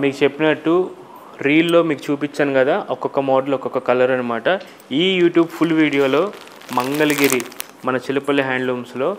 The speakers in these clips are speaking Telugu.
మీకు చెప్పినట్టు రీల్లో మీకు చూపించాను కదా, ఒక్కొక్క మోడల్ ఒక్కొక్క కలర్ అనమాట. ఈ యూట్యూబ్ ఫుల్ వీడియోలో మంగళగిరి మన చిలుపల్లి హ్యాండ్లూమ్స్లో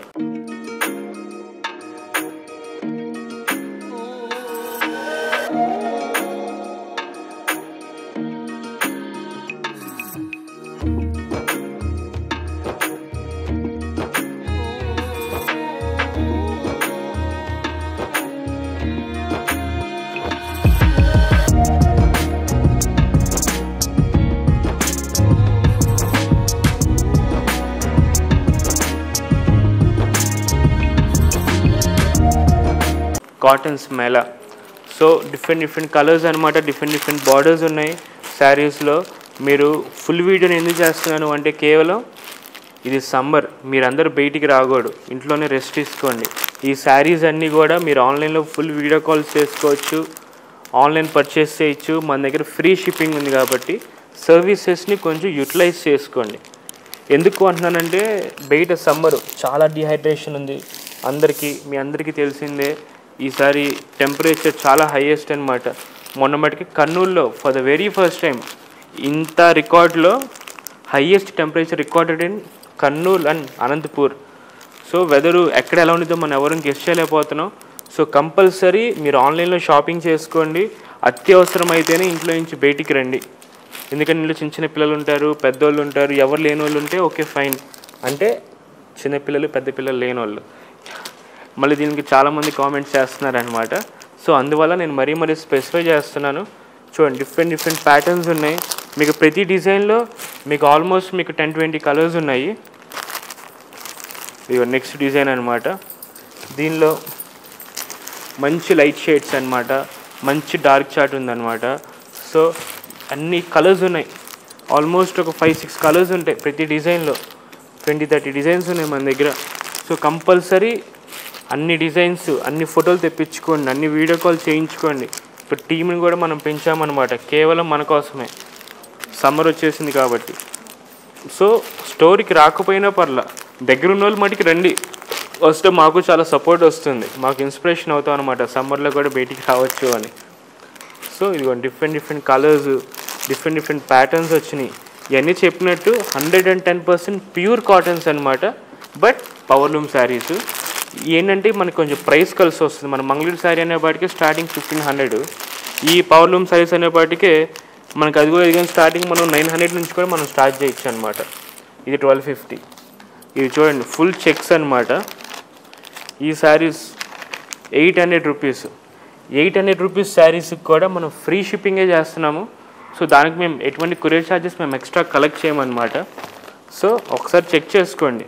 cottons mela. So different colours అనమాట, డిఫరెంట్ బార్డర్స్ ఉన్నాయి శారీస్లో. మీరు ఫుల్ వీడియోని ఎందుకు చేస్తున్నాను అంటే కేవలం ఇది సమ్మర్, మీరందరూ బయటికి రాకూడదు, ఇంట్లోనే రెస్ట్ తీసుకోండి. ఈ శారీస్ అన్నీ కూడా మీరు ఆన్లైన్లో ఫుల్ వీడియో కాల్స్ చేసుకోవచ్చు, ఆన్లైన్ పర్చేస్ చేయొచ్చు. మన దగ్గర ఫ్రీ షిప్పింగ్ ఉంది కాబట్టి సర్వీసెస్ని కొంచెం యూటిలైజ్ చేసుకోండి. ఎందుకు అంటున్నానంటే బయట సమ్మరు చాలా డిహైడ్రేషన్ ఉంది మీ అందరికీ తెలిసిందే. ఈసారి టెంపరేచర్ చాలా హైయెస్ట్ అనమాట. మొన్న మటుకి కర్నూలులో for the very first time ఇంత రికార్డులో highest temperature recorded in Kurnool and Anantapur. So weather ఎక్కడ ఎలా ఉంటుందో మనం ఎవరు గెస్ట్ చేయలేకపోతున్నాం. సో కంపల్సరీ మీరు ఆన్లైన్లో షాపింగ్ చేసుకోండి. అత్యవసరం అయితేనే ఇంట్లో నుంచి బయటికి రండి. ఎందుకంటే ఇంట్లో చిన్న పిల్లలు ఉంటారు, పెద్దోళ్ళు ఉంటారు. ఎవరు లేని వాళ్ళు ఉంటే ఓకే ఫైన్, అంటే చిన్నపిల్లలు పెద్ద పిల్లలు లేని వాళ్ళు. మళ్ళీ దీనికి చాలామంది కామెంట్స్ చేస్తున్నారనమాట. సో అందువల్ల నేను మరీ స్పెసిఫై చేస్తున్నాను. చూడండి డిఫరెంట్ ప్యాటర్న్స్ ఉన్నాయి. మీకు ప్రతి డిజైన్లో మీకు ఆల్మోస్ట్ మీకు 10-20 కలర్స్ ఉన్నాయి. ఇవి నెక్స్ట్ డిజైన్ అనమాట. దీనిలో మంచి లైట్ షేడ్స్ అనమాట, మంచి డార్క్ చార్ట్ ఉందన్నమాట. సో అన్ని కలర్స్ ఉన్నాయి, ఆల్మోస్ట్ ఒక 5-6 కలర్స్ ఉంటాయి ప్రతి డిజైన్లో. 20-30 డిజైన్స్ ఉన్నాయి మన దగ్గర. సో కంపల్సరీ అన్ని డిజైన్స్, అన్ని ఫోటోలు తెప్పించుకోండి, అన్ని వీడియో కాల్ చేయించుకోండి. ఇప్పుడు టీంని కూడా మనం పెంచామన్నమాట, కేవలం మన కోసమే. సమ్మర్ వచ్చేసింది కాబట్టి. సో స్టోరీకి రాకపోయినా పర్లా, దగ్గరున్న వాళ్ళు మటుకి రండి, వస్తే మాకు చాలా సపోర్ట్ వస్తుంది, మాకు ఇన్స్పిరేషన్ అవుతాం అనమాట, సమ్మర్లో కూడా బయటికి రావచ్చు అని. సో ఇదిగోండి డిఫరెంట్ కలర్స్, డిఫరెంట్ ప్యాటర్న్స్ వచ్చినాయి. ఇవన్నీ చెప్పినట్టు 110% ప్యూర్ కాటన్స్ అనమాట. బట్ పవర్లూమ్ శారీస్ ఏంటంటే మనకు కొంచెం ప్రైస్ కలిసి వస్తుంది. మన మంగళూరు శారీ అనేపాటికి స్టార్టింగ్ 1500, ఈ పవర్లూమ్ శారీస్ అనేపాటికే మనకు అది కూడా ఎదిగిన స్టార్టింగ్ మనం 900 నుంచి కూడా మనం స్టార్ట్ చేయొచ్చు అనమాట. ఇది 1250. ఇది చూడండి ఫుల్ చెక్స్ అనమాట. ఈ శారీస్ 800 రూపీస్. 800 రూపీస్ శారీస్కి కూడా మనం ఫ్రీ షిప్పింగే చేస్తున్నాము. సో దానికి మేము ఎటువంటి కొరియర్ ఛార్జెస్ మేము ఎక్స్ట్రా కలెక్ట్ చేయమన్నమాట. సో ఒకసారి చెక్ చేసుకోండి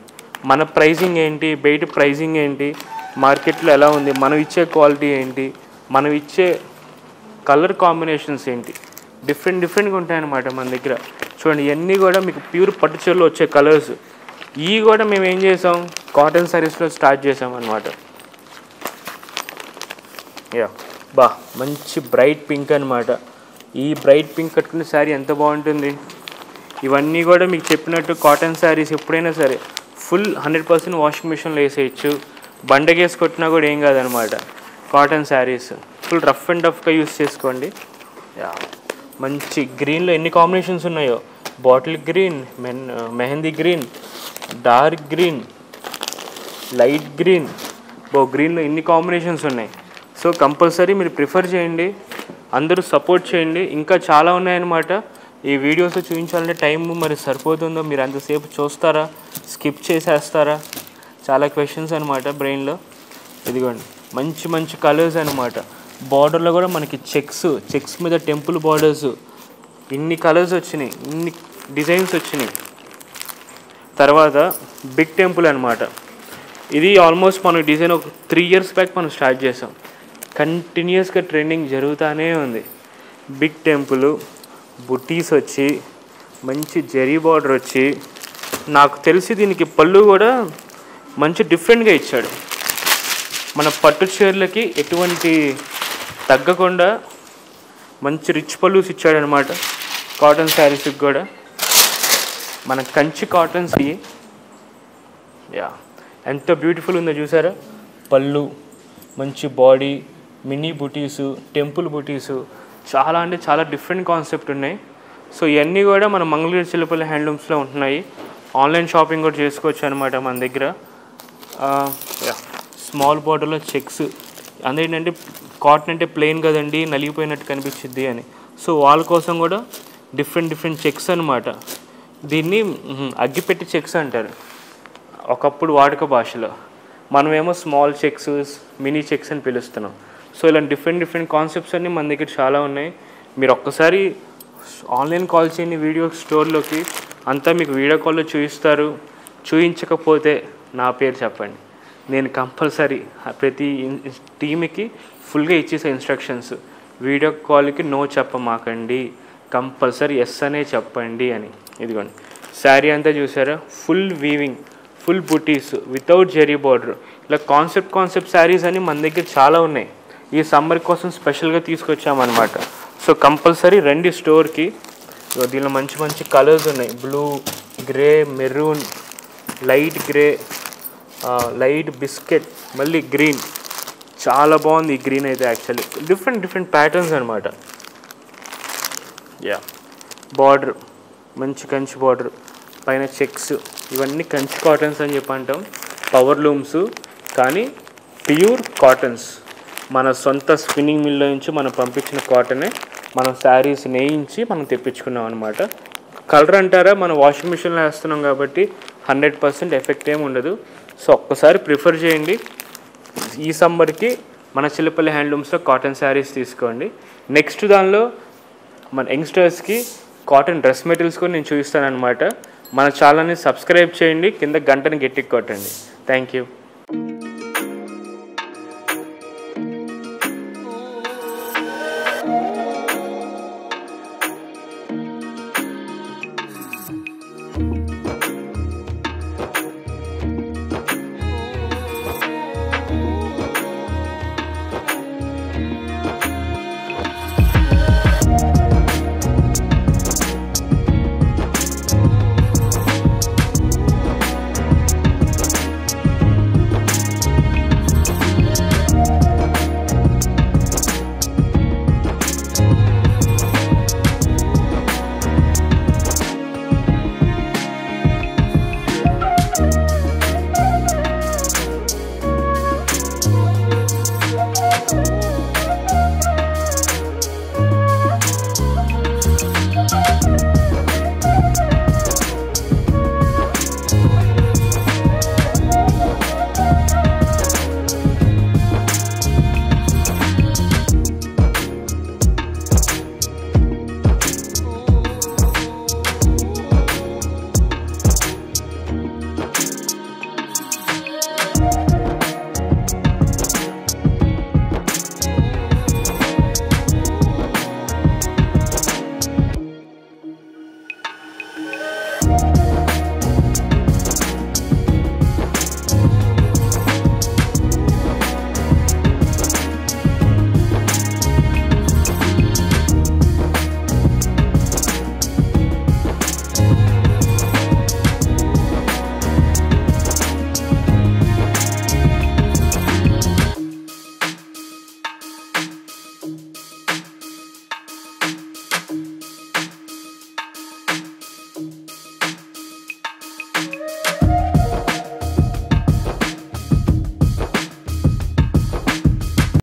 మన ప్రైజింగ్ ఏంటి, బయట ప్రైజింగ్ ఏంటి, మార్కెట్లో ఎలా ఉంది, మనం ఇచ్చే క్వాలిటీ ఏంటి, మనం ఇచ్చే కలర్ కాంబినేషన్స్ ఏంటి, డిఫరెంట్గా ఉంటాయన్నమాట మన దగ్గర. చూడండి ఇవన్నీ కూడా మీకు ప్యూర్ పట్టు చీరలో వచ్చే కలర్స్. ఇవి కూడా మేము ఏం చేసాం, కాటన్ శారీస్లో స్టార్ట్ చేసాం అనమాట. మంచి బ్రైట్ పింక్ అనమాట. ఈ బ్రైట్ పింక్ కట్టుకునే శారీ ఎంత బాగుంటుంది. ఇవన్నీ కూడా మీకు చెప్పినట్టు కాటన్ శారీస్ ఎప్పుడైనా సరే ఫుల్ 100% వాషింగ్ మిషన్లో వేసేయచ్చు, బండకేసి కొట్టినా కూడా ఏం కాదనమాట. Cotton saris full rough and టఫ్గా యూస్ చేసుకోండి. మంచి గ్రీన్లో ఎన్ని కాంబినేషన్స్ ఉన్నాయో, bottle green, mehndi green, dark green, light green, గ్రీన్లో ఎన్ని కాంబినేషన్స్ ఉన్నాయి. సో కంపల్సరీ మీరు ప్రిఫర్ చేయండి, అందరూ సపోర్ట్ చేయండి. ఇంకా చాలా ఉన్నాయన్నమాట. ఈ వీడియోస్ చూపించాలంటే టైం మరి సరిపోతుందో, మీరు అంతసేపు చూస్తారా, స్కిప్ చేసేస్తారా, చాలా క్వశ్చన్స్ అనమాట బ్రెయిన్లో. ఇదిగోండి మంచి కలర్స్ అనమాట. బార్డర్లో కూడా మనకి చెక్స్ మీద టెంపుల్ బార్డర్స్, ఇన్ని కలర్స్ వచ్చినాయి, ఇన్ని డిజైన్స్ వచ్చినాయి. తర్వాత బిగ్ టెంపుల్ అనమాట. ఇది ఆల్మోస్ట్ మన డిజైన్ ఒక 3 years బ్యాక్ మనం స్టార్ట్ చేసాం, కంటిన్యూస్గా ట్రెండింగ్ జరుగుతూనే ఉంది. బిగ్ టెంపుల్, బుటీస్ వచ్చి, మంచి జరీ బార్డర్ వచ్చి, నాకు తెలిసి దీనికి పళ్ళు కూడా మంచి డిఫరెంట్గా ఇచ్చాడు. మన పట్టు చీరలకి ఎటువంటి తగ్గకుండా మంచి రిచ్ పళ్ళుస్ ఇచ్చాడనమాట. కాటన్ శారీస్కి కూడా మన కంచి కాటన్స్. ఎంత బ్యూటిఫుల్ ఉందో చూసారా. పళ్ళు, మంచి body, mini booties, temple booties, చాలా అంటే చాలా డిఫరెంట్ కాన్సెప్ట్ ఉన్నాయి. సో ఇవన్నీ కూడా మన మంగళగిరి చిల్లపల్లి హ్యాండ్లూమ్స్లో ఉంటున్నాయి. ఆన్లైన్ షాపింగ్ కూడా చేసుకోవచ్చు అనమాట మన దగ్గర. స్మాల్ బార్డర్లో చెక్స్, అదేంటంటే కాటన్ అంటే ప్లెయిన్ కదండి, నలిగిపోయినట్టు కనిపించిద్ది అని. సో వాళ్ళ కోసం కూడా డిఫరెంట్ చెక్స్ అనమాట. దీన్ని అగ్గిపెట్టి చెక్స్ అంటారు ఒకప్పుడు వాడుక భాషలో. మనమేమో స్మాల్ చెక్స్, మినీ చెక్స్ అని పిలుస్తున్నాం. సో ఇలాంటి డిఫరెంట్ కాన్సెప్ట్స్ అన్నీ మన దగ్గర చాలా ఉన్నాయి. మీరు ఒక్కసారి ఆన్లైన్ కాల్ చేయండి వీడియో స్టోర్లోకి, అంతా మీకు వీడియో కాల్లో చూపిస్తారు. చూపించకపోతే నా పేరు చెప్పండి, నేను కంపల్సరీ ప్రతి టీమ్కి ఫుల్గా ఇచ్చేసే ఇన్స్ట్రక్షన్స్. వీడియో కాల్కి నో చెప్పమాకండి, కంపల్సరీ ఎస్ అనే చెప్పండి అని. ఇదిగోండి శారీ అంతా చూసారా, full weaving, full butis without zari border. ఇలా కాన్సెప్ట్ శారీస్ అని మన దగ్గర చాలా ఉన్నాయి. ఈ సమ్మర్ కోసం స్పెషల్గా తీసుకొచ్చామన్నమాట. సో కంపల్సరీ రండి స్టోర్కి. దీనిలో మంచి కలర్స్ ఉన్నాయి. Blue, grey, maroon, light grey, light biscuit, మళ్ళీ గ్రీన్. చాలా బాగుంది ఈ గ్రీన్ అయితే. యాక్చువల్లీ డిఫరెంట్ ప్యాటర్న్స్ అనమాట. బార్డర్ మంచి కంచి బార్డర్, పైన చెక్స్, ఇవన్నీ కంచి కాటన్స్ అని చెప్పి అంటాం. పవర్ లూమ్స్ కానీ ప్యూర్ కాటన్స్, మన సొంత స్పిన్నింగ్ మిల్లో నుంచి మనం పంపించిన కాటనే మనం శారీస్ నేయించి మనం తెప్పించుకున్నాం అనమాట. కలర్ అంటారా, మనం వాషింగ్ మిషన్లో వేస్తున్నాం కాబట్టి 100% ఎఫెక్ట్ ఏమి ఉండదు. సో ఒక్కసారి ప్రిఫర్ చేయండి. ఈ సమ్మర్కి మన చిల్లపల్లి హ్యాండ్లూమ్స్లో కాటన్ శారీస్ తీసుకోండి. నెక్స్ట్ దానిలో మన యంగ్స్టర్స్కి కాటన్ డ్రెస్ మెటీరియల్స్ కూడా నేను చూపిస్తాను అనమాట. మన ఛానల్ని సబ్స్క్రైబ్ చేయండి, కింద గంటని గట్టికి కొట్టండి. Thank you.